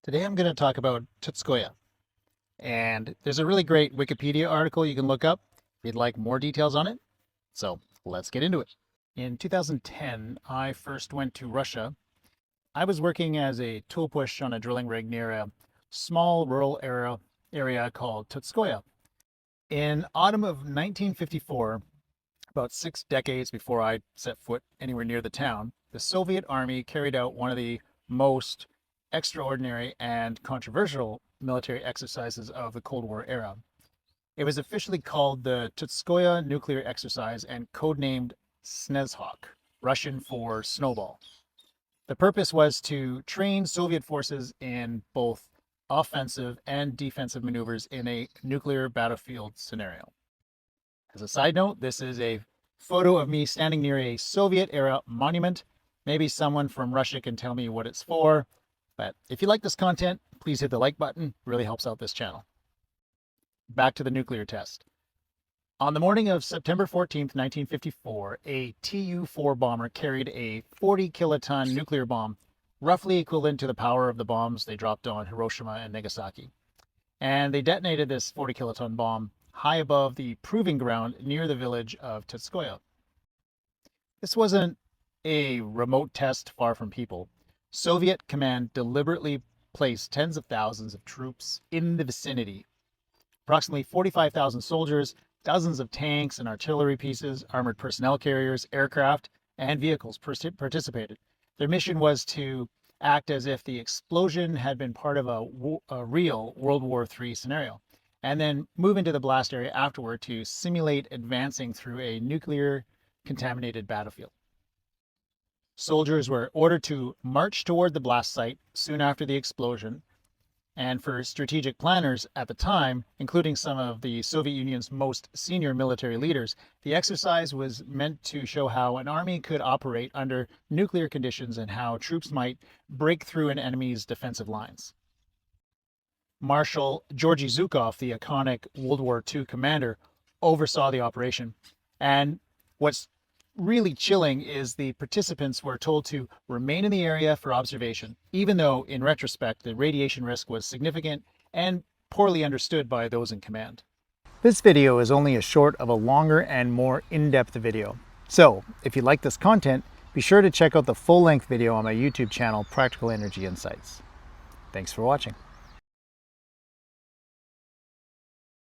Today I'm going to talk about Tutskoya, and there's a really great Wikipedia article you can look up if you'd like more details on it. So let's get into it. In 2010, I first went to Russia. I was working as a tool push on a drilling rig near a small rural area called Tutskoya. In autumn of 1954, about 6 decades before I set foot anywhere near the town, the Soviet Army carried out one of the most extraordinary and controversial military exercises of the Cold War era. It was officially called the Tutskoya Nuclear Exercise and codenamed Snezhawk, Russian for snowball. The purpose was to train Soviet forces in both offensive and defensive maneuvers in a nuclear battlefield scenario. As a side note, this is a photo of me standing near a Soviet-era monument. Maybe someone from Russia can tell me what it's for. But if you like this content, please hit the like button. It really helps out this channel. Back to the nuclear test. On the morning of September 14th, 1954, a Tu-4 bomber carried a 40-kiloton nuclear bomb, roughly equivalent to the power of the bombs they dropped on Hiroshima and Nagasaki. And they detonated this 40-kiloton bomb high above the proving ground near the village of Tutskoya. This wasn't a remote test far from people. Soviet command deliberately placed tens of thousands of troops in the vicinity. Approximately 45,000 soldiers, dozens of tanks and artillery pieces, armored personnel carriers, aircraft, and vehicles participated. Their mission was to act as if the explosion had been part of a real World War III scenario, and then move into the blast area afterward to simulate advancing through a nuclear-contaminated battlefield. Soldiers were ordered to march toward the blast site soon after the explosion, and for strategic planners at the time, including some of the Soviet Union's most senior military leaders, the exercise was meant to show how an army could operate under nuclear conditions and how troops might break through an enemy's defensive lines. Marshal Georgy Zhukov, the iconic World War II commander, oversaw the operation. And what's really chilling is the participants were told to remain in the area for observation, even though, in retrospect, the radiation risk was significant and poorly understood by those in command. This video is only a short of a longer and more in-depth video. So, if you like this content, be sure to check out the full-length video on my YouTube channel, Practical Energy Insights. Thanks for watching.